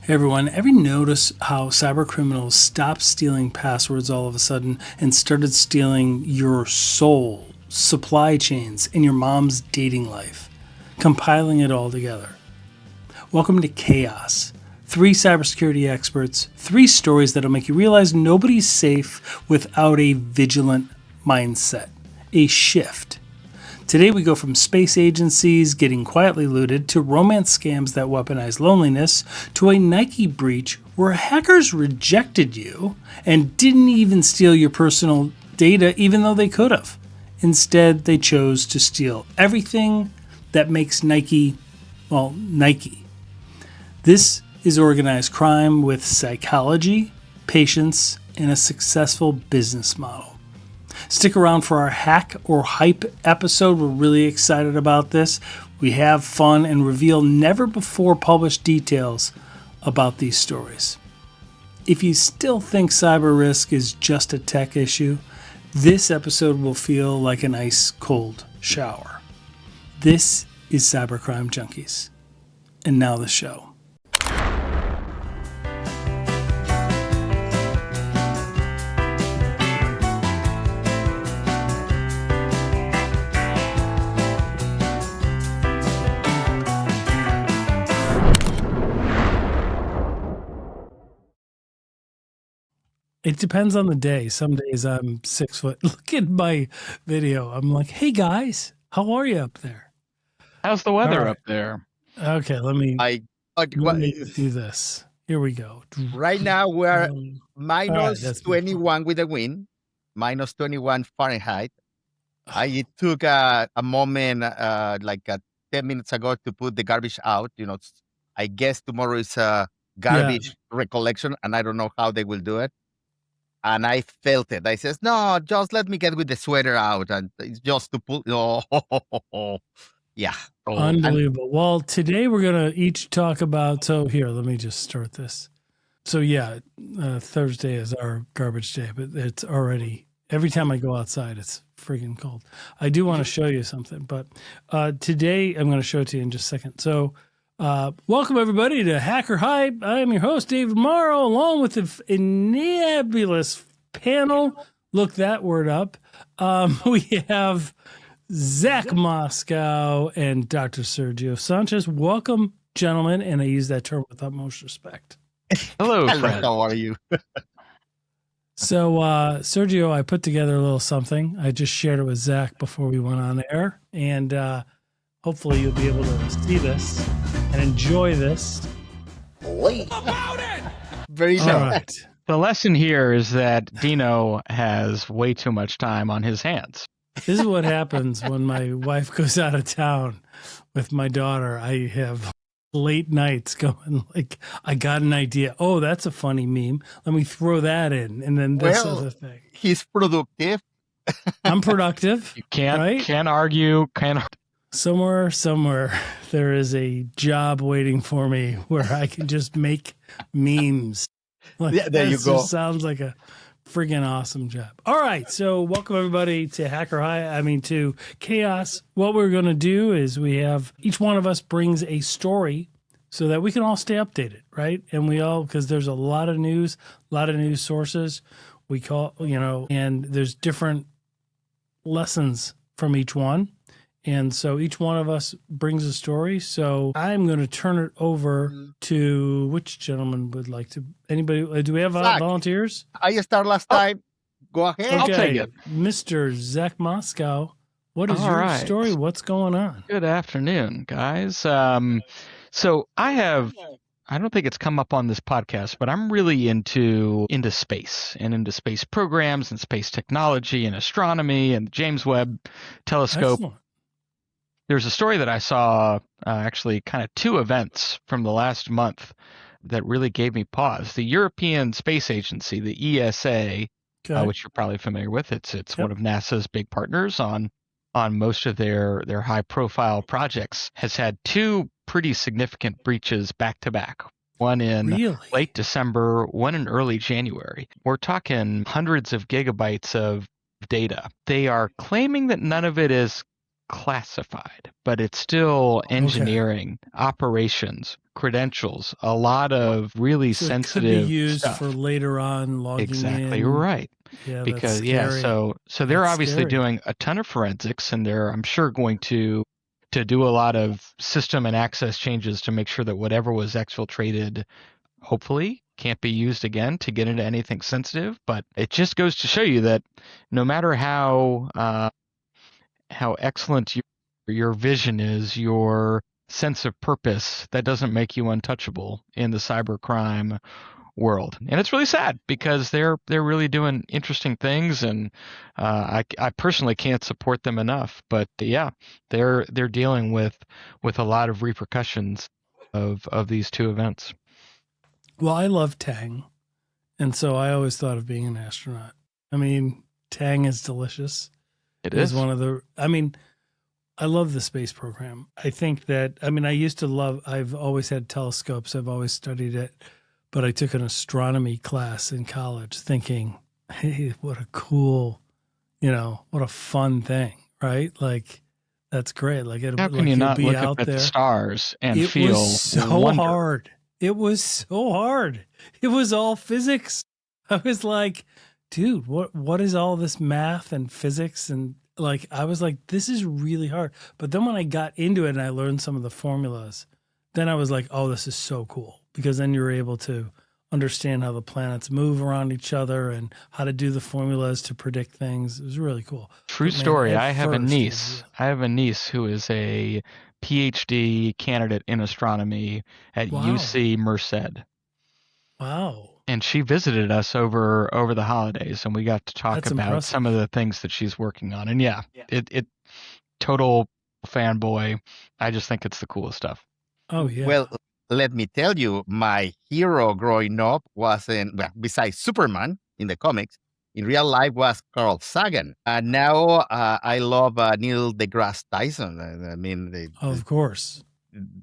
Hey everyone, ever notice how cyber criminals stopped stealing passwords all of a sudden and started stealing your soul, supply chains, and your mom's dating life, compiling it all together? Welcome to Chaos. 3 cybersecurity experts, 3 stories that'll make you realize nobody's safe without a vigilant mindset, a shift. Today we go from space agencies getting quietly looted to romance scams that weaponize loneliness to a Nike breach where hackers rejected you and didn't even steal your personal data even though they could have. Instead, they chose to steal everything that makes Nike, well, Nike. This is organized crime with psychology, patience, and a successful business model. Stick around for our hack or hype episode. We're really excited about this. We have fun and reveal never before published details about these stories. If you still think cyber risk is just a tech issue, this episode will feel like an ice cold shower. This is Cybercrime Junkies. And now the show. It depends on the day. Some days I'm 6 foot. Look at my video. I'm like, hey guys, how are you up there? How's the weather All right. up there? Okay, let me do this. Here we go. Right now we're that's minus 21 with the wind, minus 21 Fahrenheit. I took a moment like 10 minutes ago to put the garbage out. You know, I guess tomorrow is a garbage recollection, and I don't know how they will do it. And I felt it. I says, no, just let me get with the sweater out, and it's just to pull. Oh, yeah. Oh, unbelievable. Well, today we're going to each talk about, so here, let me just start this. So yeah, Thursday is our garbage day, but it's already, every time I go outside, it's freaking cold. I do want to show you something, but today I'm going to show it to you in just a second. So welcome everybody to Hacker Hype. I am your host, David Morrow, along with a nebulous panel. Look that word up. We have Zach Moscow and Dr. Sergio Sanchez. Welcome, gentlemen, and I use that term with utmost respect. Hello, Fred. How are you? So, Sergio, I put together a little something. I just shared it with Zach before we went on air, and hopefully you'll be able to see this and enjoy this. About it! Very All right. The lesson here is that Dino has way too much time on his hands. This is what happens when my wife goes out of town with my daughter. I have late nights going like, I got an idea. Oh, that's a funny meme. Let me throw that in. And then this other thing. He's productive. I'm productive. You can't right? argue. Somewhere there is a job waiting for me where I can just make memes. Like, yeah, there you go. Sounds like a friggin' awesome job. All right, so welcome everybody to to Chaos. What we're going to do is we have each one of us brings a story so that we can all stay updated, right? And we all, because there's a lot of news sources. We call, and there's different lessons from each one. And so each one of us brings a story. So I'm going to turn it over to which gentleman would like to, anybody, do we have volunteers? I start last time. Go ahead. Okay. I'll take it. Mr. Zach Moscow, what is your story? What's going on? Good afternoon, guys. So I don't think it's come up on this podcast, but I'm really into space and into space programs and space technology and astronomy and the James Webb Telescope. Excellent. There's a story that I saw, actually kind of 2 events from the last month that really gave me pause. The European Space Agency, the ESA, which you're probably familiar with, it's one of NASA's big partners on most of their high-profile projects, has had 2 pretty significant breaches back to back. One in late December, one in early January. We're talking hundreds of gigabytes of data. They are claiming that none of it is classified, but it's still engineering, operations, credentials, a lot of really So it sensitive could be used stuff. for later on logging Exactly in. right. Yeah, Because that's scary. so they're That's obviously scary. doing a ton of forensics, and they're, I'm sure, going to do a lot of system and access changes to make sure that whatever was exfiltrated, hopefully, can't be used again to get into anything sensitive. But it just goes to show you that no matter how excellent your vision is, your sense of purpose, that doesn't make you untouchable in the cybercrime world. And it's really sad because they're really doing interesting things, and I personally can't support them enough. But yeah, they're dealing with a lot of repercussions of these two events. Well, I love Tang, and so I always thought of being an astronaut. I mean, Tang is delicious. It is is one of the. I mean, I love the space program. I think that. I mean, I used to love. I've always had telescopes. I've always studied it, but I took an astronomy class in college, thinking, "Hey, what a cool, what a fun thing, right? Like, that's great. Like, how can you not look up at the stars and it feel was so wonder? hard. It was so hard. It was all physics. I was like, dude, what is all this math and physics? And like, I was like, this is really hard. But then when I got into it and I learned some of the formulas, then I was like, oh, this is so cool, because then you're able to understand how the planets move around each other and how to do the formulas to predict things. It was really cool. True story. I have a niece who is a PhD candidate in astronomy at UC Merced. Wow. And she visited us over the holidays, and we got to talk about some of the things that she's working on. And yeah, it total fanboy. I just think it's the coolest stuff. Oh yeah. Well, let me tell you, my hero growing up wasn't, well, besides Superman in the comics, in real life was Carl Sagan. And now I love Neil deGrasse Tyson. I mean, of course,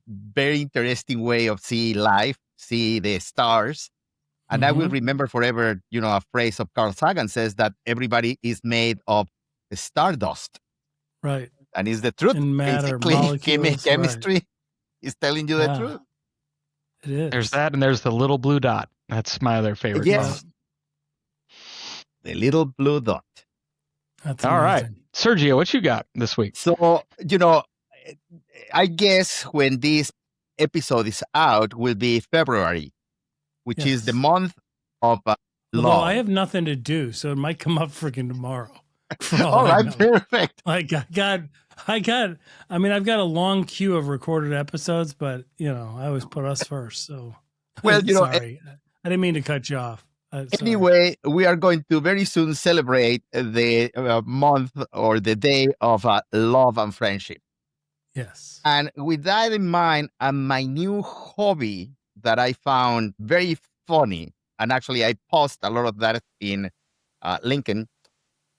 very interesting way of seeing life, see the stars. And I will remember forever, a phrase of Carl Sagan says that everybody is made of stardust. Right. And it's the truth. And matter, basically, chemistry is telling you the truth. It is. There's that, and there's the little blue dot. That's my other favorite. Yes. The little blue dot. That's all amazing. right. Sergio, what you got this week? So, I guess when this episode is out will be February, which is the month of love. I have nothing to do, so it might come up freaking tomorrow. All right, perfect. Like I've got a long queue of recorded episodes, but I always put us first. So, well, sorry, I didn't mean to cut you off. Anyway, we are going to very soon celebrate the month or the day of love and friendship. Yes. And with that in mind, my new hobby that I found very funny, and actually I post a lot of that in LinkedIn,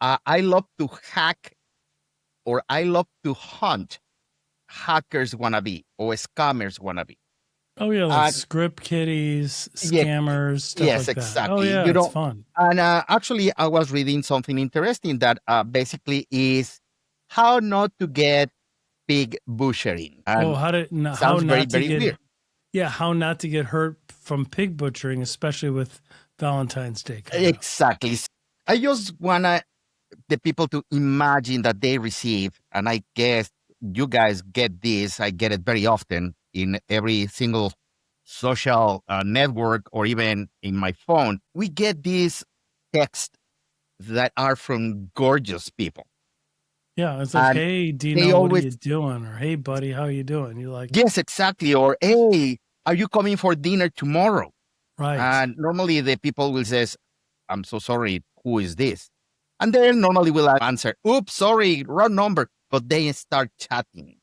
I love to hack, or I love to hunt hackers wannabe or scammers wannabe. Oh yeah, like script kiddies, scammers, stuff like that. Yes, exactly. Oh yeah, it's fun. And actually, I was reading something interesting that basically is how not to get pig butchering. And how not to get weird. Yeah, how not to get hurt from pig butchering, especially with Valentine's Day. Exactly. I just want the people to imagine that they receive, and I guess you guys get this, I get it very often in every single social network or even in my phone. We get these texts that are from gorgeous people. Yeah, it's like, hey, Dino, what are you doing? Or hey, buddy, how are you doing? You're like, yes, exactly. Or hey, are you coming for dinner tomorrow? Right. And normally the people will say, I'm so sorry, who is this? And they normally will answer, oops, sorry, wrong number. But they start chatting.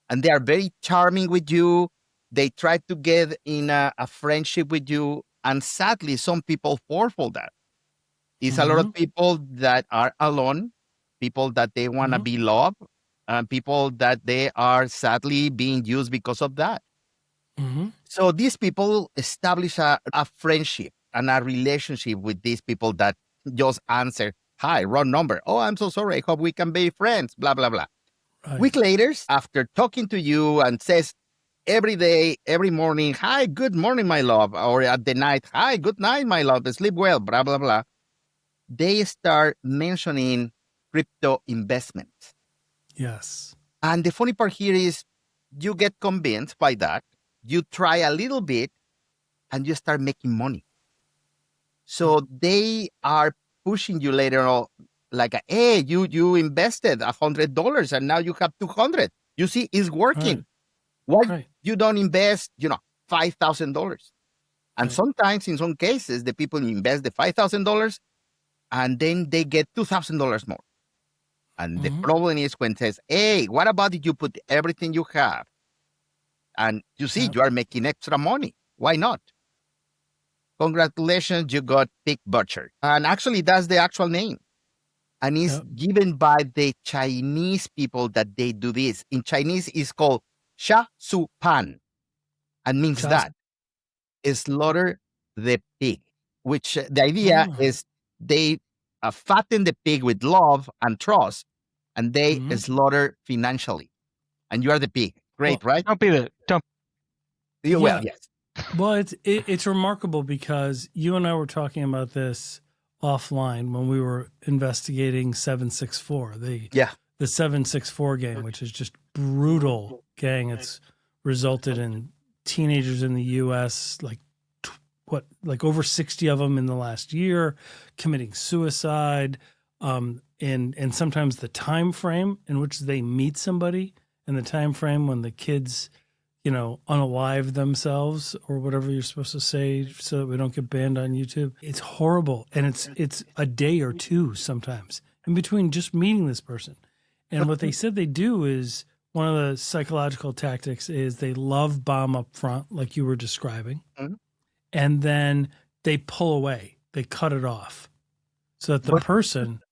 And they are very charming with you. They try to get in a friendship with you. And sadly, some people fall for that. It's a lot of people that are alone, people that they want to be loved, and people that they are sadly being used because of that. So these people establish a friendship and a relationship with these people that just answer, hi, wrong number. Oh, I'm so sorry. I hope we can be friends, blah, blah, blah. Right. Week later, after talking to you and says every day, every morning, hi, good morning, my love, or at the night, hi, good night, my love, sleep well, blah, blah, blah, they start mentioning crypto investments. Yes. And the funny part here is you get convinced by that, you try a little bit, and you start making money. So they are pushing you later on, like, hey, you invested $100 and now you have 200. You see, it's working. Why you don't invest, $5,000? And sometimes, in some cases, the people invest the $5,000 and then they get $2,000 more. And the problem is when it says, hey, what about if you put everything you have? And you see, you are making extra money. Why not? Congratulations, you got Pig Butcher. And actually, that's the actual name. And it's given by the Chinese people that they do this. In Chinese, it's called Sha Su Pan. And means that slaughter the pig, which the idea is they fatten the pig with love and trust, and they slaughter financially. And you are the pig. Great, right? Don't. Well, yes. Well, it's remarkable because you and I were talking about this offline when we were investigating 764, the 764 gang, which is just brutal gang. It's resulted in teenagers in the U.S., like over 60 of them in the last year, committing suicide, and sometimes the time frame in which they meet somebody and the time frame when the kids, unalive themselves or whatever you're supposed to say so that we don't get banned on YouTube. It's horrible. And it's a day or two sometimes in between just meeting this person. And what they said they do is one of the psychological tactics is they love bomb up front, like you were describing. And then they pull away, they cut it off so that the person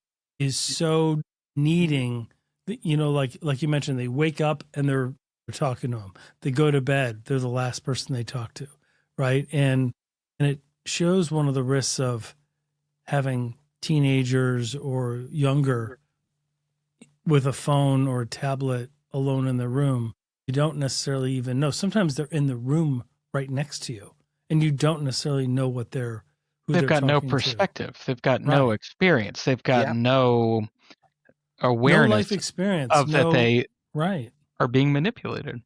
is so needing, like you mentioned, they wake up and they're talking to them. They go to bed, they're the last person they talk to, right? And it shows one of the risks of having teenagers or younger with a phone or a tablet alone in the room. You don't necessarily even know. Sometimes they're in the room right next to you, and you don't necessarily know what they've got no perspective. They've got no experience. They've got no awareness, no life experience of that they are being manipulated.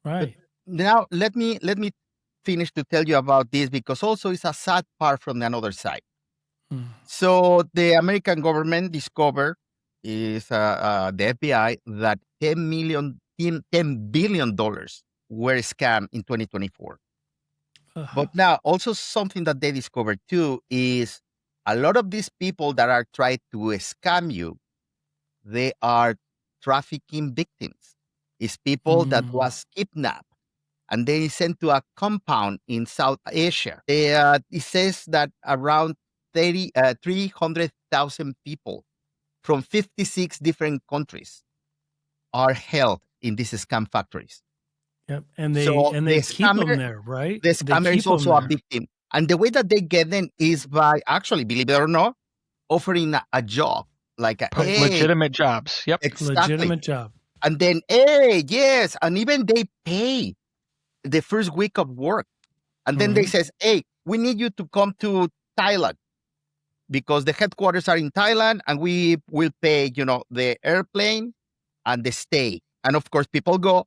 Right. But now let me finish to tell you about this, because also it's a sad part from the other side. So the American government discovered is the FBI that $10 billion were scammed in 2024. But now also something that they discovered too is a lot of these people that are trying to scam you, they are trafficking victims. It's people that was kidnapped and then sent to a compound in South Asia. It says that around 300,000 people from 56 different countries are held in these scam factories. Yep, and they keep them there, right? The scammer is also a victim. And the way that they get them is by actually, believe it or not, offering a job. Like legitimate jobs. Yep. Exactly. Legitimate job. And then, yes. And even they pay the first week of work. And then they says, hey, we need you to come to Thailand because the headquarters are in Thailand and we will pay, the airplane and the stay. And of course, people go.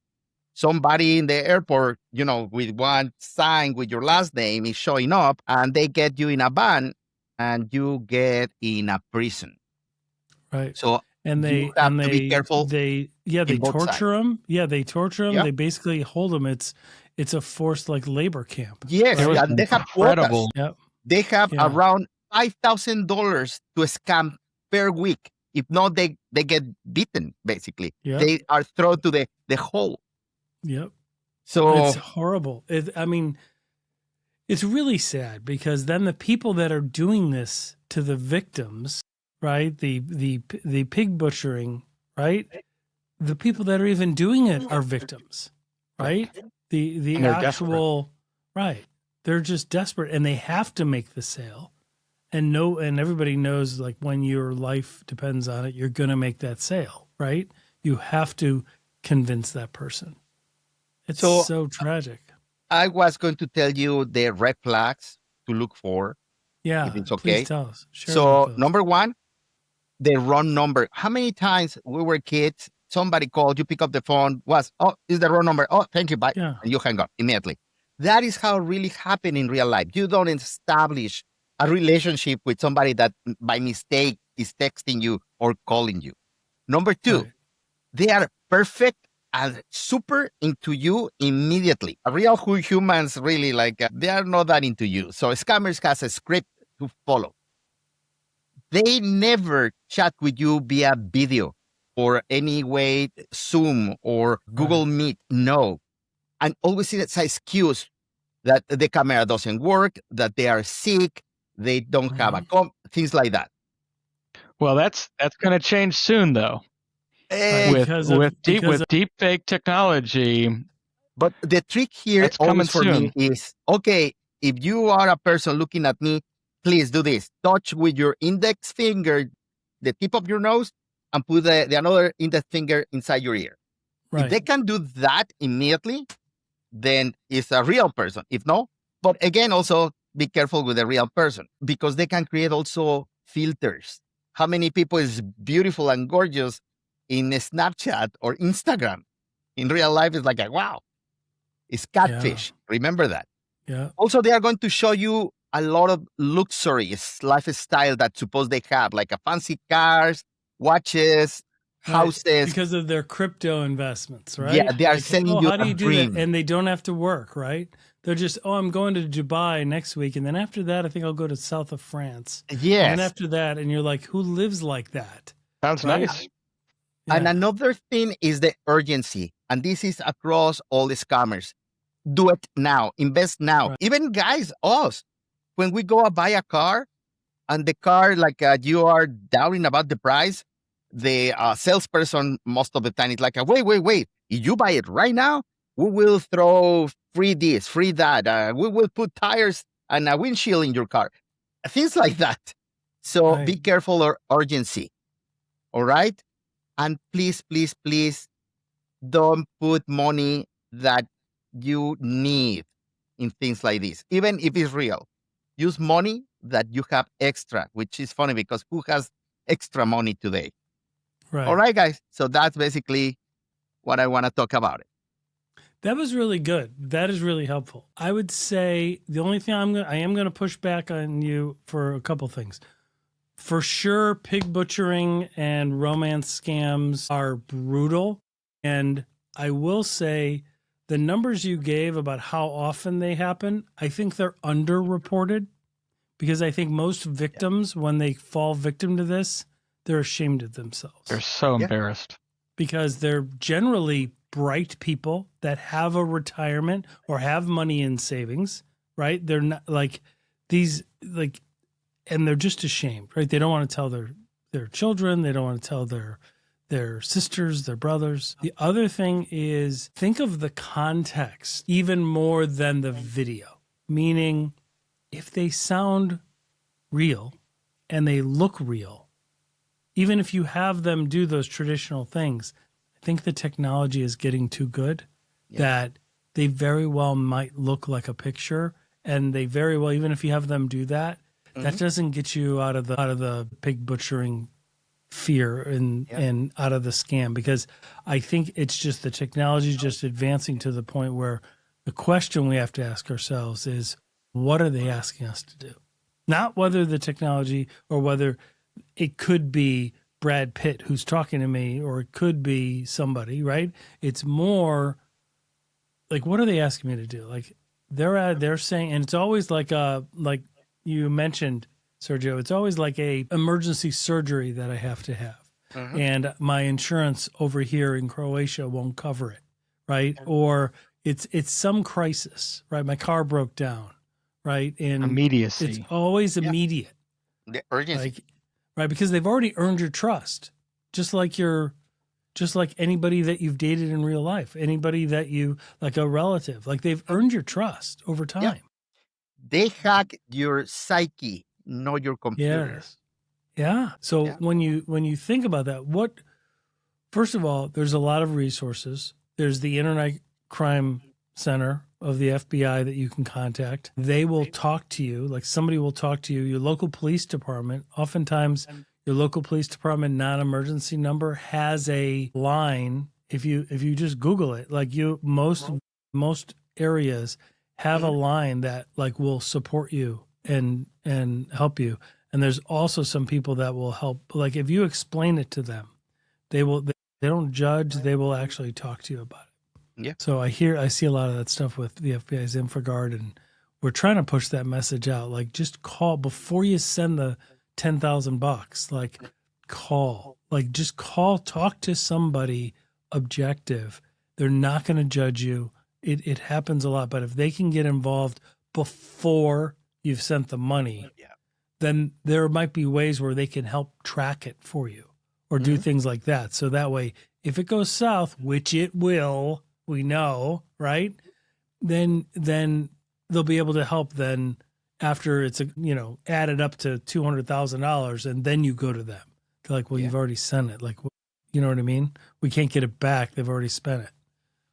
Somebody in the airport, with one sign with your last name is showing up, and they get you in a van and you get in a prison. Right. So they have to be careful. They torture them. Yeah, they torture them. Yep. They basically hold them. It's a forced labor camp. Yes, and they have quotas. Yep. They have around $5,000 to scam per week. If not, they get beaten. Basically, they are thrown to the hole. Yep. So it's horrible. It's really sad because then the people that are doing this to the victims, right? The pig butchering, right? The people that are even doing it are victims, right? The actual right. They're just desperate and they have to make the sale. And everybody knows when your life depends on it, you're gonna make that sale, right? You have to convince that person. It's So, so tragic. I was going to tell you the red flags to look for, Yeah, if it's please okay. tell us. Share So, about those. number one, the wrong number. How many times we were kids, somebody called, you pick up the phone, is the wrong number. Oh, thank you, bye. Yeah. And you hang up immediately. That is how it really happen in real life. You don't establish a relationship with somebody that by mistake is texting you or calling you. Number two, Right. they are perfect and super into you immediately. A real humans really they are not that into you. So scammers has a script to follow. They never chat with you via video or any way Zoom or Google Meet. No. And always it's an excuse that the camera doesn't work, that they are sick, they don't have things like that. Well, that's going to change soon, though. With deep fake technology. But the trick here always for me is, okay, if you are a person looking at me, please do this. Touch with your index finger, the tip of your nose, and put the another index finger inside your ear. If they can do that immediately, then it's a real person. If no, but again, also be careful with a real person because they can create also filters. How many people is beautiful and gorgeous in Snapchat or Instagram? In real life, it's like, wow, it's catfish. Yeah. Remember that. Yeah. Also, they are going to show you a lot of luxury lifestyle that suppose they have, like a fancy cars, watches, houses. Because of their crypto investments, right? Yeah, they are selling you how do you do dream. that? And they don't have to work, right? They're just, I'm going to Dubai next week. And then after that, I think I'll go to south of France. Yes. And then after that, and you're like, who lives like that? Sounds nice. Yeah. And another thing is the urgency. And this is across all the scammers. Do it now. Invest now. Right. Even guys, us, when we go buy a car and the car, you are doubting about the price, the salesperson most of the time is like, wait. If you buy it right now, we will throw free this, free that. We will put tires and a windshield in your car. Things like that. So be careful or urgency. All right? And please, don't put money that you need in things like this, even if it's real. Use money that you have extra, which is funny because who has extra money today? Right. All right, guys. So that's basically what I want to talk about it. That was really good. That is really helpful. I would say the only thing I am going to push back on you for a couple things. For sure, pig butchering and romance scams are brutal. And I will say the numbers you gave about how often they happen, I think they're underreported because I think most victims, when they fall victim to this, they're ashamed of themselves. They're so embarrassed. Because they're generally bright people that have a retirement or have money in savings, right? They're not like these, and they're just ashamed, right? They don't want to tell their children. They don't want to tell their sisters, their brothers. The other thing is think of the context even more than the video, meaning if they sound real and they look real, even if you have them do those traditional things, I think the technology is getting too good that they very well might look like a picture, and they very well, even if you have them do that, that doesn't get you out of the pig butchering fear and out of the scam, because I think it's just the technology is just advancing to the point where the question we have to ask ourselves is, what are they asking us to do? Not whether the technology or whether it could be Brad Pitt who's talking to me, or it could be somebody, right? It's more like, what are they asking me to do? Like they're saying, and it's always like you mentioned, Sergio, it's always like a emergency surgery that I have to have. And my insurance over here in Croatia won't cover it, right? Or it's some crisis, right? My car broke down, right? And immediacy. It's always immediate. The urgency. Right, because they've already earned your trust, just like anybody that you've dated in real life, anybody that you, like a relative, like they've earned your trust over time. Yeah. They hack your psyche, not your computer. Yes. Yeah. So when you think about that, First of all, there's a lot of resources. There's the Internet Crime Center of the FBI that you can contact. They will talk to you, like somebody will talk to you, your local police department. Oftentimes, your local police department non-emergency number has a line. If you just Google it, like most areas have a line that like will support you and help you. And there's also some people that will help. Like if you explain it to them, they don't judge. They will actually talk to you about it. Yeah. So I see a lot of that stuff with the FBI's InfoGuard, and we're trying to push that message out. Like just call before you send the $10,000. Like call, talk to somebody objective. They're not going to judge you. It happens a lot, but if they can get involved before you've sent the money, then there might be ways where they can help track it for you or do things like that. So that way, if it goes south, which it will, we know, right? Then they'll be able to help then after it's added up to $200,000, and then you go to them. They're like, well, you've already sent it. Like, you know what I mean? We can't get it back. They've already spent it.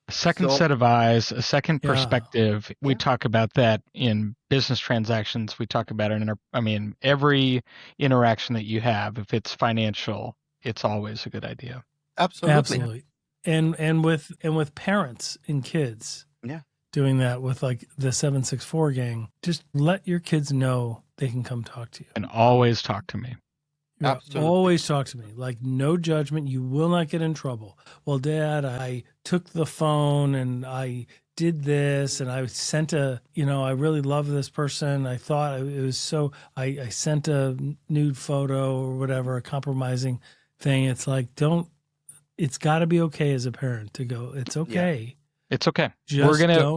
A second set of eyes, a second perspective. We talk about that in business transactions. We talk about it in every interaction that you have. If it's financial, it's always a good idea. Absolutely. And with parents and kids. Yeah. Doing that with like the 764 gang, just let your kids know they can come talk to you. And always talk to me. Absolutely. Always talk to me. Like no judgment. You will not get in trouble. Well, Dad, I took the phone and I did this and I sent I really love this person. I thought it was so, I sent a nude photo or whatever, a compromising thing. It's like, it's got to be okay as a parent to go, it's okay. Yeah. It's okay. Just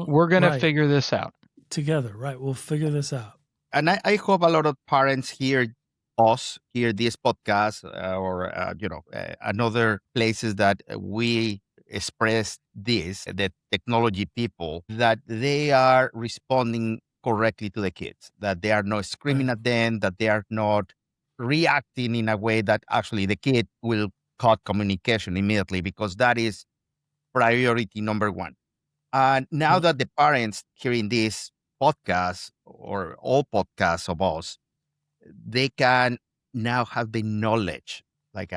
we're gonna figure this out together. Right. We'll figure this out. And I hope a lot of parents hear this podcast or another places that we express this, the technology people, that they are responding correctly to the kids, that they are not screaming at them, that they are not reacting in a way that actually the kid will cut communication immediately, because that is priority number one. And now that the parents hearing this podcast or all podcasts of us, they can now have the knowledge, like,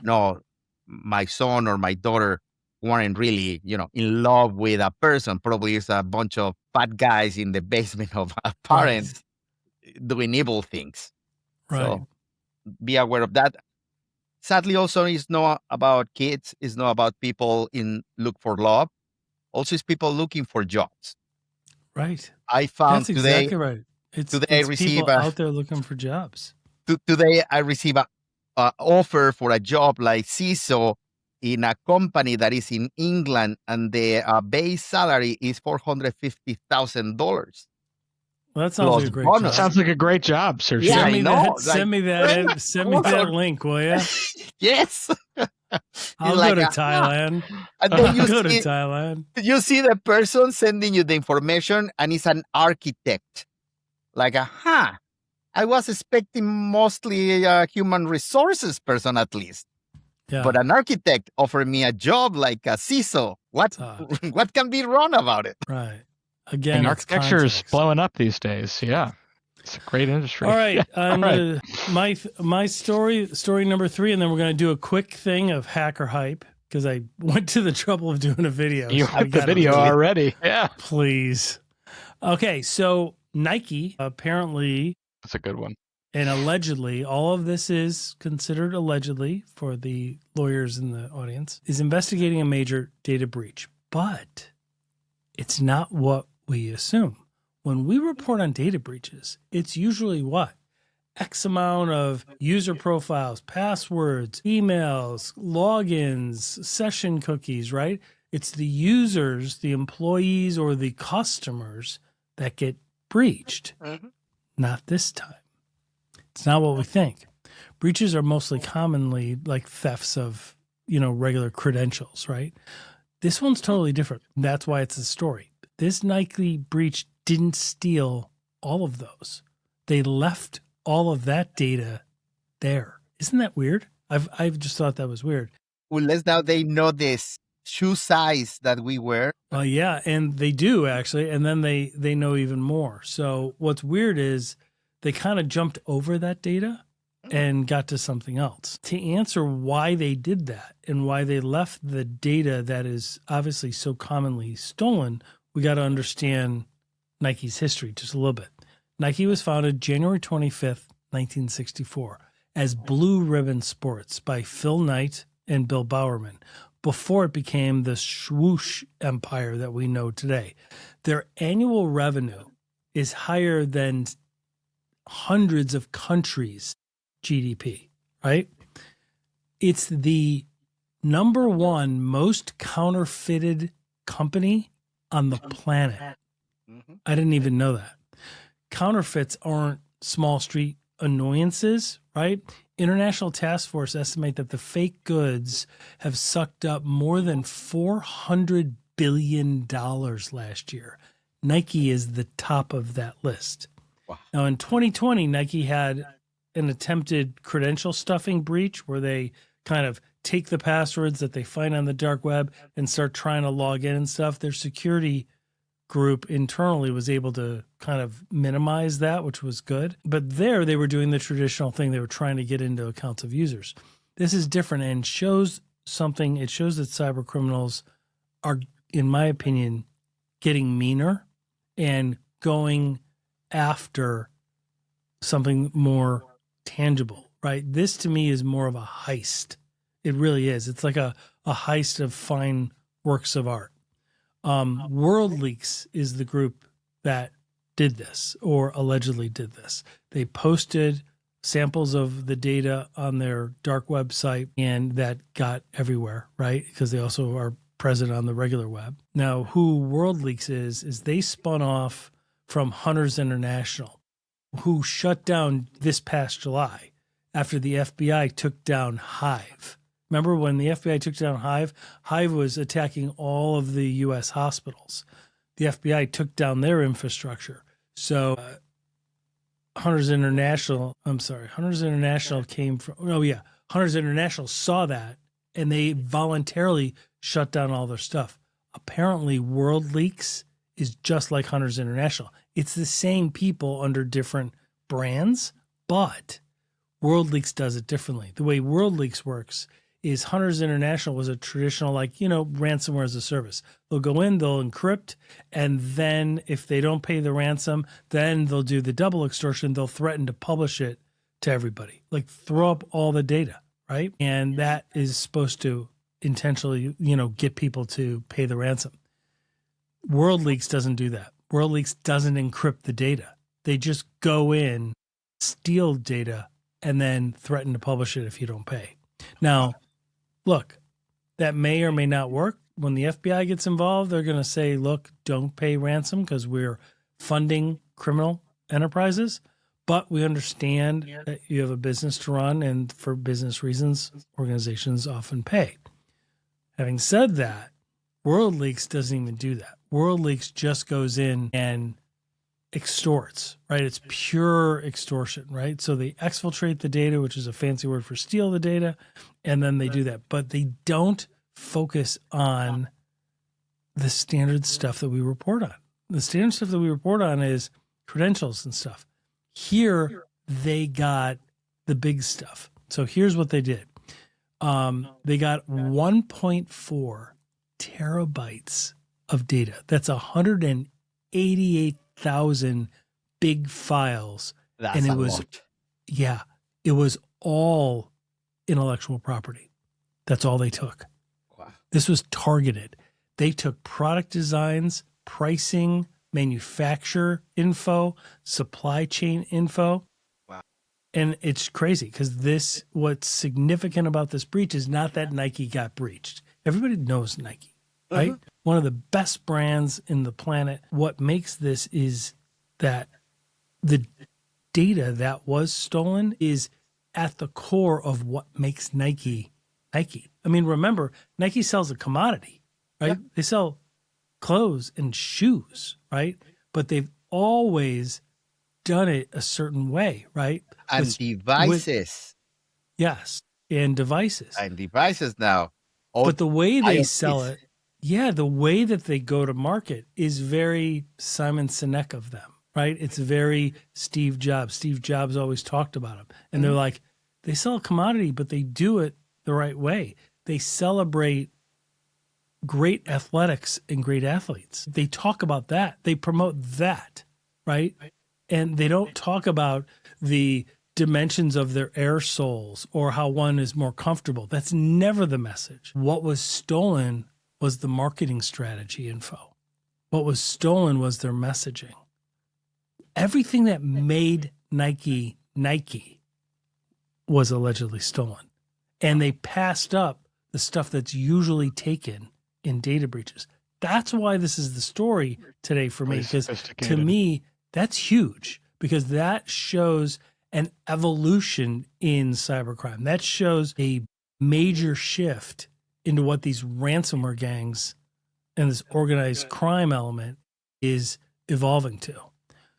no, my son or my daughter weren't really, in love with a person. Probably it's a bunch of fat guys in the basement of a parent doing evil things. Right. So be aware of that. Sadly, also, it's not about kids. It's not about people look for love. Also, it's people looking for jobs. Right. I found that's exactly right. It's people out there looking for jobs. Today, I receive a offer for a job like CISO in a company that is in England, and the base salary is $450,000. Well, that sounds like a great job. Sounds like a great job, Sergio. Yeah, send me that link, will you? Yes. I'll go to Thailand. And then I'll go to Thailand. You see the person sending you the information, and it's an architect. Like, I was expecting mostly a human resources person at least. Yeah. But an architect offered me a job like a CISO. What can be wrong about it? Right. Again, architecture is blowing up these days. Yeah. It's a great industry. All right. My story number 3, and then we're going to do a quick thing of hacker hype, because I went to the trouble of doing a video. You have the video already. Yeah. Please. Okay. So Nike apparently. That's a good one. And allegedly, all of this is considered allegedly for the lawyers in the audience, is investigating a major data breach. But it's not what we assume. When we report on data breaches, it's usually what? X amount of user profiles, passwords, emails, logins, session cookies, right? It's the users, the employees, or the customers that get breached. Mm-hmm. Not this time. It's not what we think. Breaches are mostly commonly like thefts of, regular credentials, right? This one's totally different. That's why it's a story. This Nike breach didn't steal all of those. They left all of that data there. Isn't that weird? I've just thought that was weird. unless now they know this shoe size that we wear. Yeah, and they do actually, and then they know even more. So what's weird is they kind of jumped over that data and got to something else. To answer why they did that and why they left the data that is obviously so commonly stolen, we got to understand Nike's history just a little bit. Nike was founded January 25th, 1964 as Blue Ribbon Sports by Phil Knight and Bill Bowerman before it became the swoosh empire that we know today. Their annual revenue is higher than hundreds of countries' GDP, right? It's the number one most counterfeited company on the planet. I didn't even know that. Counterfeits aren't small street annoyances, right? International Task Force estimate that the fake goods have sucked up more than $400 billion last year. Nike is the top of that list. Wow. Now, in 2020, Nike had an attempted credential stuffing breach where they kind of take the passwords that they find on the dark web and start trying to log in and stuff. Their security group internally was able to kind of minimize that, which was good. But there they were doing the traditional thing. They were trying to get into accounts of users. This is different and shows something. It shows that cyber criminals are, in my opinion, getting meaner and going after something more tangible, right? This to me is more of a heist. It really is. It's like a heist of fine works of art. WorldLeaks is the group that did this or allegedly did this. They posted samples of the data on their dark website and that got everywhere, right? Because they also are present on the regular web. Now, who WorldLeaks is they spun off from Hunters International, who shut down this past July after the FBI took down Hive. Remember when the FBI took down Hive? Hive was attacking all of the U.S. hospitals. The FBI took down their infrastructure. So Hunters International came from, Hunters International saw that and they voluntarily shut down all their stuff. Apparently WorldLeaks is just like Hunters International. It's the same people under different brands, but WorldLeaks does it differently. The way WorldLeaks works is Hunters International was a traditional, ransomware as a service. They'll go in, they'll encrypt, and then if they don't pay the ransom, then they'll do the double extortion. They'll threaten to publish it to everybody, like throw up all the data, right? And that is supposed to intentionally, get people to pay the ransom. WorldLeaks doesn't do that. WorldLeaks doesn't encrypt the data. They just go in, steal data, and then threaten to publish it if you don't pay. Now, look, that may or may not work. When the FBI gets involved, they're going to say, look, don't pay ransom because we're funding criminal enterprises. But we understand that you have a business to run, and for business reasons, organizations often pay. Having said that, WorldLeaks doesn't even do that. WorldLeaks just goes in and extorts, right? It's pure extortion, right? So they exfiltrate the data, which is a fancy word for steal the data, and then they do that. But they don't focus on the standard stuff that we report on. The standard stuff that we report on is credentials and stuff. Here, they got the big stuff. So here's what they did. They got 1.4 terabytes of data. That's 188,000 big files. That's a lot. Yeah, it was all intellectual property. That's all they took. Wow. This was targeted. They took product designs, pricing, manufacturer info, supply chain info. Wow. And it's crazy because what's significant about this breach is not that Nike got breached. Everybody knows Nike, right? Uh-huh. One of the best brands in the planet. What makes this is that the data that was stolen is at the core of what makes Nike Nike. I mean, remember, Nike sells a commodity, right? Yeah. They sell clothes and shoes, right? But they've always done it a certain way, right? And devices. Yes, and devices. And devices now. But the way they IoTs. sell it, yeah, the way that they go to market is very Simon Sinek of them, right? It's very Steve Jobs. Steve Jobs always talked about him. And they're like, they sell a commodity, but they do it the right way. They celebrate great athletics and great athletes. They talk about that. They promote that, right? And they don't talk about the dimensions of their air soles or how one is more comfortable. That's never the message. What was stolen was the marketing strategy info. What was stolen was their messaging. Everything that made Nike Nike was allegedly stolen. And they passed up the stuff that's usually taken in data breaches. That's why this is the story today for me, because to me, that's huge, because that shows an evolution in cybercrime. That shows a major shift into what these ransomware gangs and this organized crime element is evolving to.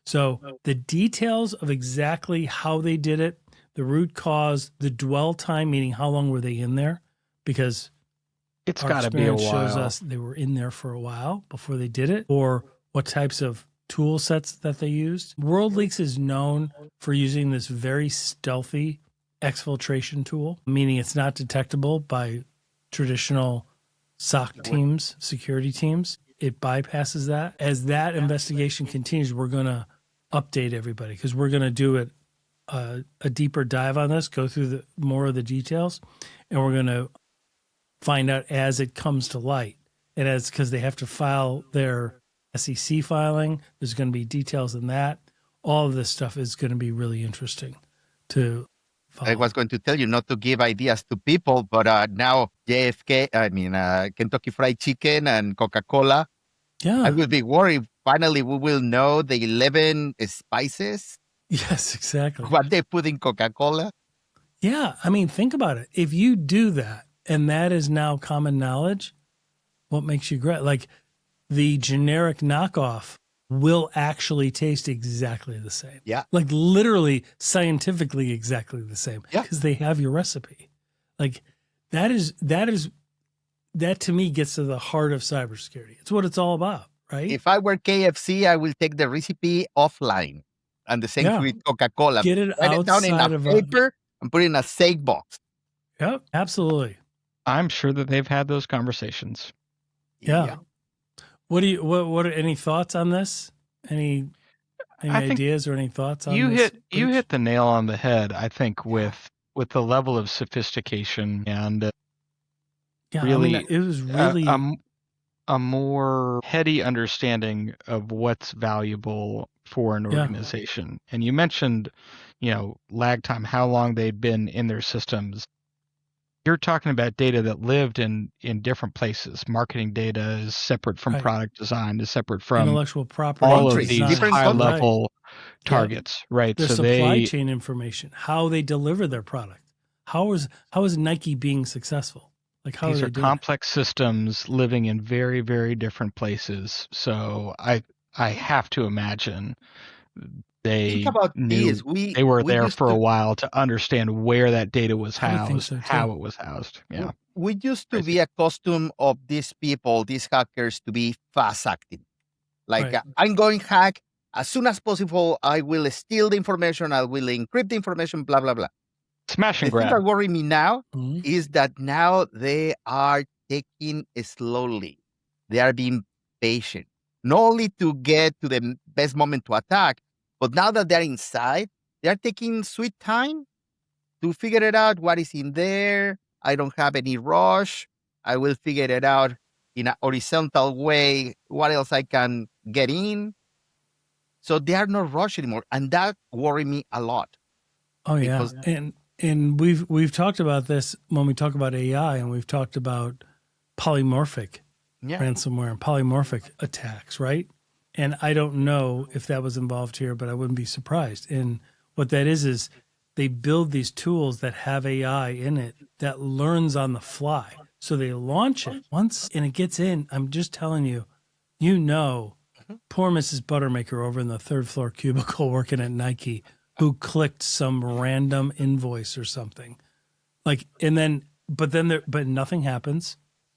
So the details of exactly how they did it, the root cause, the dwell time, meaning how long were they in there? Because it's our got to be a experience while. shows us they were in there for a while before they did it, or what types of tool sets that they used. WorldLeaks is known for using this very stealthy exfiltration tool, meaning it's not detectable by traditional SOC teams, security teams. It bypasses that. As that investigation continues, we're going to update everybody, because we're going to do it a deeper dive on this, go through more of the details, and we're going to find out as it comes to light. And as, because they have to file their SEC filing, there's going to be details in that. All of this stuff is going to be really interesting to follow. I was going to tell you not to give ideas to people, but now Kentucky Fried Chicken and Coca-Cola. Yeah. I will be worried. Finally, we will know the 11 spices. Yes, exactly. What they put in Coca-Cola. Yeah. I mean, think about it. If you do that, and that is now common knowledge, what makes you great? Like, the generic knockoff will actually taste exactly the same. Yeah. Like, literally, scientifically exactly the same. Yeah. Because they have your recipe. Like, that to me gets to the heart of cybersecurity. It's what it's all about, right? If I were KFC, I will take the recipe offline. And the same with Coca-Cola. Get it Write it down in outside a of paper and put it in a safe box. Yep, absolutely. I'm sure that they've had those conversations. Yeah. What are any thoughts on this? Any ideas or any thoughts on this? You hit the nail on the head, I think, with the level of sophistication and really, I mean, it was really a more heady understanding of what's valuable for an organization. And you mentioned, lag time, how long they'd been in their systems. You're talking about data that lived in different places. Marketing data is separate from product design, is separate from intellectual property, all of these high-level targets, right? Their supply chain information, how they deliver their product. How is Nike being successful? Like, how these are are complex systems living in very, very different places. So I have to imagine they knew they were there for a while to understand where that data was housed, how it was housed. Yeah. We used to be accustomed of these people, these hackers, to be fast acting. Like, I'm going hack as soon as possible. I will steal the information. I will encrypt the information, blah, blah, blah. Smash and grab. The thing that worry me now is that now they are taking it slowly. They are being patient, not only to get to the best moment to attack, but now that they're inside, they're taking sweet time to figure it out, what is in there. I don't have any rush. I will figure it out in a horizontal way, what else I can get in. So they are not rushed anymore. And that worries me a lot. Oh, yeah. And we've talked about this when we talk about AI, and we've talked about polymorphic ransomware and polymorphic attacks, right? And I don't know if that was involved here, but I wouldn't be surprised. And what that is they build these tools that have AI in it that learns on the fly. So they launch it once and it gets in. I'm just telling you, poor Mrs. Buttermaker over in the third floor cubicle working at Nike, who clicked some random invoice or something. Like, but nothing happens.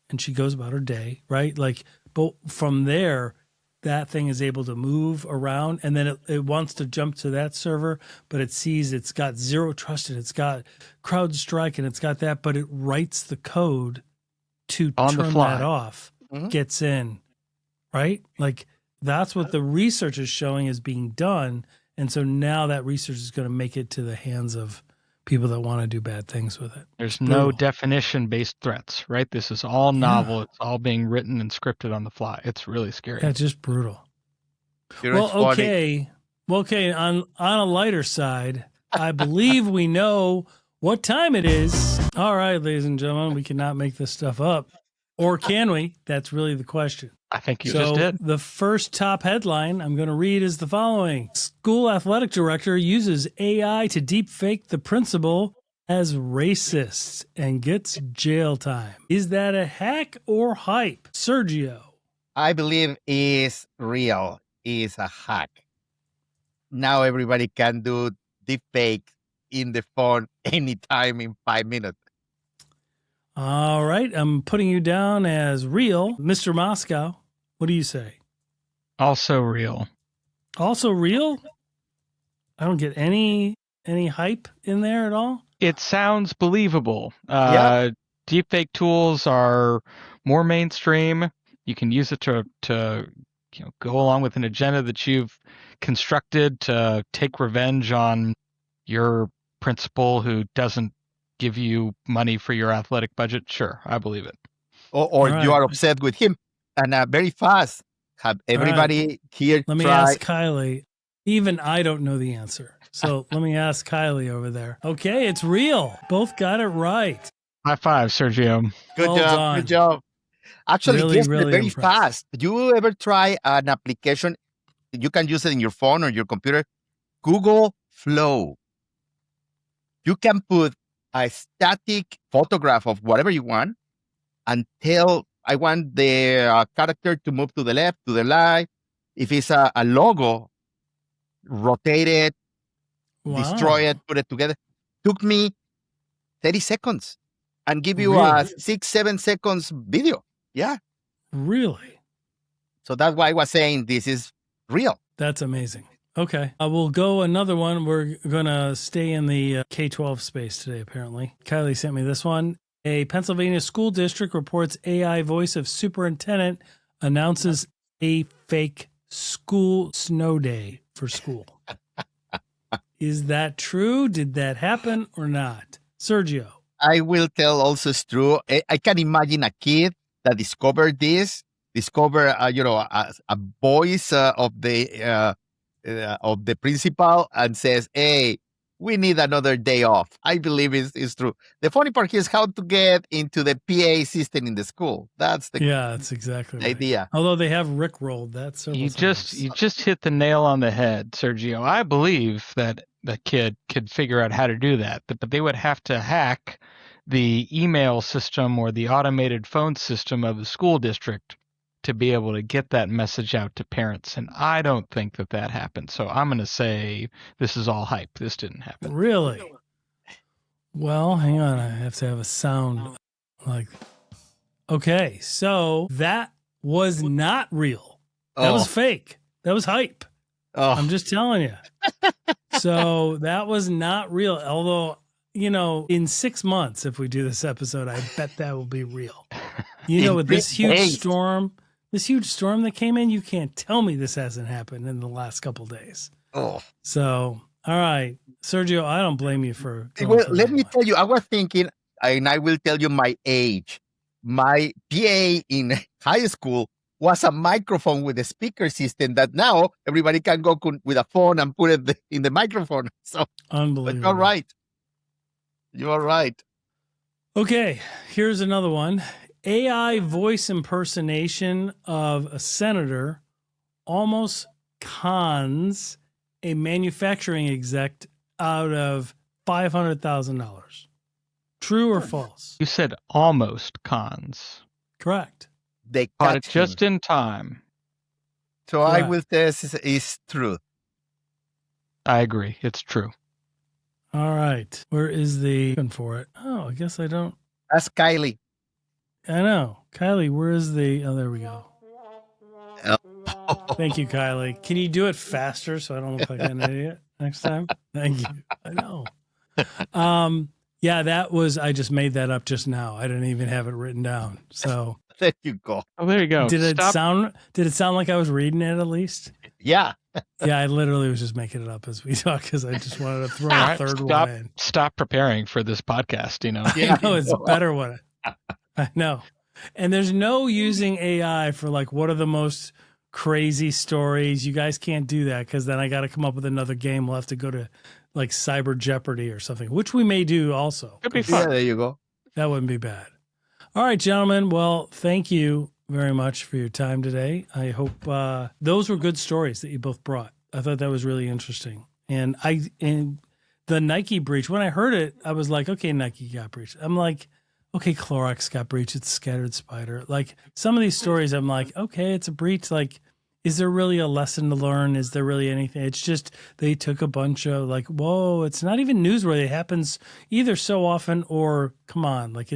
and she goes about her day, right? Like, but from there, that thing is able to move around, and then it wants to jump to that server, but it sees it's got zero trust and it's got CrowdStrike and it's got that, but it writes the code to On the turn fly. that off, gets in, right? Like, that's what the research is showing is being done. And so now that research is going to make it to the hands of people that want to do bad things with it. There's no definition-based threats, right? This is all novel. It's all being written and scripted on the fly. It's really scary. Yeah, it's just brutal. Well, okay. On a lighter side, I believe we know what time it is. All right, ladies and gentlemen, we cannot make this stuff up. Or can we? That's really the question. I think you just did. The first top headline I'm going to read is the following. School athletic director uses AI to deepfake the principal as racist and gets jail time. Is that a hack or hype? Sergio. I believe is real, is a hack. Now everybody can do deepfake in the phone anytime in 5 minutes. All right, I'm putting you down as real. Mr. Moscow, what do you say? Also real. Also real? I don't get any hype in there at all. It sounds believable. Yeah. Deepfake tools are more mainstream. You can use it to go along with an agenda that you've constructed to take revenge on your principal who doesn't give you money for your athletic budget. Sure, I believe it. Or you are upset with him. And very fast, have everybody here Let me ask Kylie. Even I don't know the answer. So let me ask Kylie over there. Okay, it's real. Both got it right. High five, Sergio. Good job. Actually, really, yes, really very impressed. fast. You ever try an application? You can use it in your phone or your computer. Google Flow. You can put a static photograph of whatever you want and tell, I want the character to move to the left, to the right. If it's a logo, rotate it, destroy it, put it together. Took me 30 seconds and give you a 6-7 seconds video. Yeah. Really? So that's why I was saying this is real. That's amazing. Okay. We'll go another one. We're going to stay in the K-12 space today, apparently. Kylie sent me this one. A Pennsylvania school district reports AI voice of superintendent announces a fake school snow day for school. Is that true? Did that happen or not? Sergio. I will tell also it's true. I can imagine a kid that discovered a voice of the principal and says, "Hey, we need another day off." I believe it's true. The funny part here is how to get into the PA system in the school. That's exactly the idea. Although they have rickrolled that several times. You just hit the nail on the head, Sergio. I believe that the kid could figure out how to do that, but they would have to hack the email system or the automated phone system of the school district to be able to get that message out to parents. And I don't think that happened. So I'm going to say this is all hype. This didn't happen. Really? Well, hang on. I have to have a sound like, okay, so that was not real. That was fake. That was hype. I'm just telling you. So that was not real. Although, in 6 months, if we do this episode, I bet that will be real. With this huge storm that came in, you can't tell me this hasn't happened in the last couple of days. So, all right, Sergio, I don't blame you for. Let me tell you, I was thinking, and I will tell you my age. My PA in high school was a microphone with a speaker system that now everybody can go with a phone and put it in the microphone. So unbelievable. You're right. You are right. Okay, here's another one. AI voice impersonation of a senator almost cons a manufacturing exec out of $500,000. True or false? You said almost cons. Correct. They caught it just in time. So correct. I will say it's true. I agree. It's true. All right. Where is the for it? Oh, I guess I don't. Ask Kylie. I know. Kylie, where is the... Oh, there we go. Thank you, Kylie. Can you do it faster so I don't look like an idiot next time? Thank you. I know. Yeah, that was... I just made that up just now. I didn't even have it written down. So there you go. Oh, there you go. Did it sound like I was reading it at least? Yeah. Yeah, I literally was just making it up as we talk because I just wanted to throw a third one in. Stop preparing for this podcast, you know. Yeah, I know, it's better when I know. And there's no using AI for like what are the most crazy stories. You guys can't do that because then I got to come up with another game. We'll have to go to like Cyber Jeopardy or something, which we may do also. Could be fun. Yeah, there you go. That wouldn't be bad. All right, gentlemen. Well, thank you very much for your time today. I hope those were good stories that you both brought. I thought that was really interesting. And the Nike breach, when I heard it, I was like, okay, Nike got breached. I'm like, okay, Clorox got breached. It's Scattered Spider. Like some of these stories, I'm like, okay, it's a breach. Like, is there really a lesson to learn? Is there really anything? It's just they took a bunch of like, whoa, it's not even newsworthy. It happens either so often or come on, like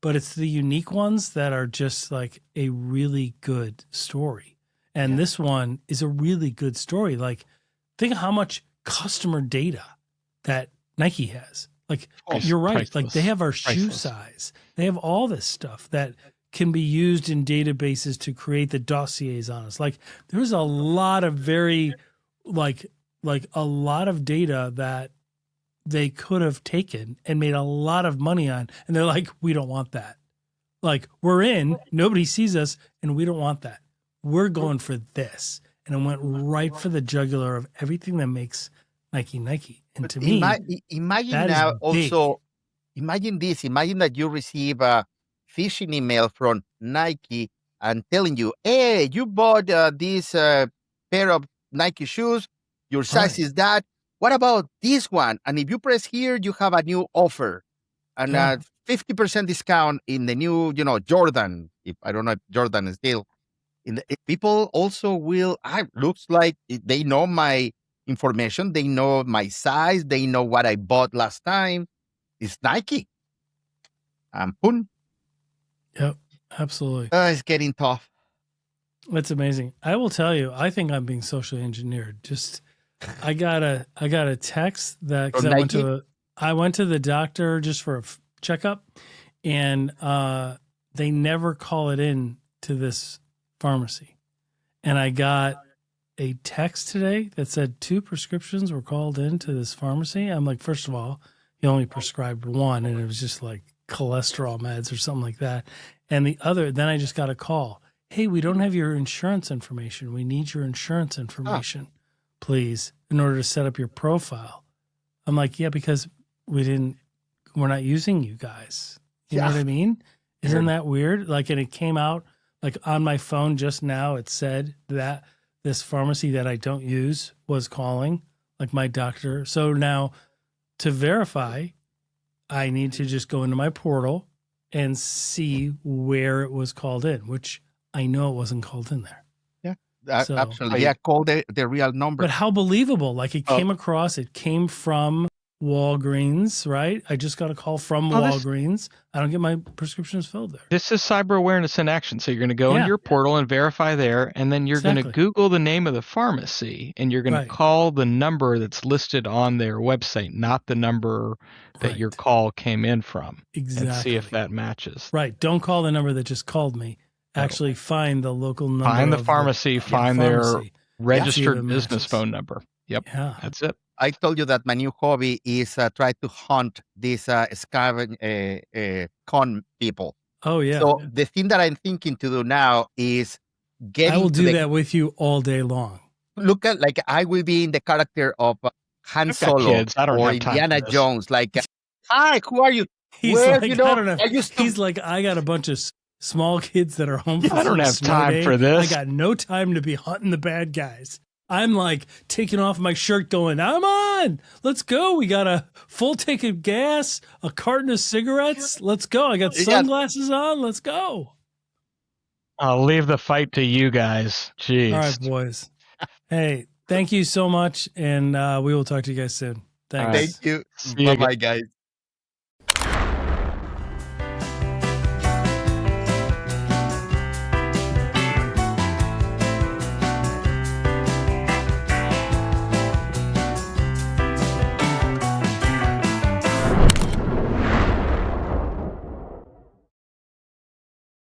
but it's the unique ones that are just like a really good story. And this one is a really good story. Like, think of how much customer data that Nike has. Like, you're right. Priceless. Like, they have our shoe size. They have all this stuff that can be used in databases to create the dossiers on us. Like, there's a lot of very, like a lot of data that they could have taken and made a lot of money on. And they're like, we don't want that. Like, we're in, nobody sees us, and we don't want that. We're going for this. And it went right for the jugular of everything that makes Nike Nike. And to me, imagine now also, imagine this. Imagine that you receive a phishing email from Nike and telling you, hey, you bought this pair of Nike shoes. Your size is that. What about this one? And if you press here, you have a new offer and 50% discount in the new, Jordan. If I don't know if Jordan is still in the people also will. Looks like they know my information. They know my size. They know what I bought last time. It's Nike. Boom. Yep, absolutely. It's getting tough. That's amazing. I will tell you, I think I'm being socially engineered. Just, I got a text that because I went to the doctor just for a checkup, and they never call it in to this pharmacy, and I got a text today that said 2 prescriptions were called into this pharmacy. I'm like, first of all, he only prescribed one, and it was just like cholesterol meds or something like that. And the other, then I just got a call. Hey, we don't have your insurance information. We need your insurance information, please, in order to set up your profile. I'm like, yeah, because we're not using you guys. You know what I mean? Isn't that weird? Like, and it came out like on my phone just now. It said that this pharmacy that I don't use was calling, like my doctor. So now to verify, I need to just go into my portal and see where it was called in, which I know it wasn't called in there. Yeah, absolutely. Yeah, call the real number. But how believable. Like it came from Walgreens, right? I just got a call from Walgreens. I don't get my prescriptions filled there. This is cyber awareness in action. So you're going to go into your portal and verify there, and then you're going to Google the name of the pharmacy, and you're going to call the number that's listed on their website, not the number that your call came in from. Exactly. And see if that matches. Right. Don't call the number that just called me. Actually find the local number. Find the pharmacy, find their registered business phone number. Yep. Yeah. That's it. I told you that my new hobby is try to hunt these con people. Oh, yeah. So the thing that I'm thinking to do now is I will do that with you all day long. Look at, like, I will be in the character of Han Solo or Indiana Jones. Like, hi, who are you? He's like, I don't know. He's like, I got a bunch of small kids that are home for I don't have time for this. I got no time to be hunting the bad guys. I'm like taking off my shirt going, I'm on. Let's go. We got a full tank of gas, a carton of cigarettes. Let's go. I got sunglasses on. Let's go. I'll leave the fight to you guys. Jeez. All right, boys. Hey, thank you so much. And we will talk to you guys soon. Thanks. Thank you. Bye-bye, guys.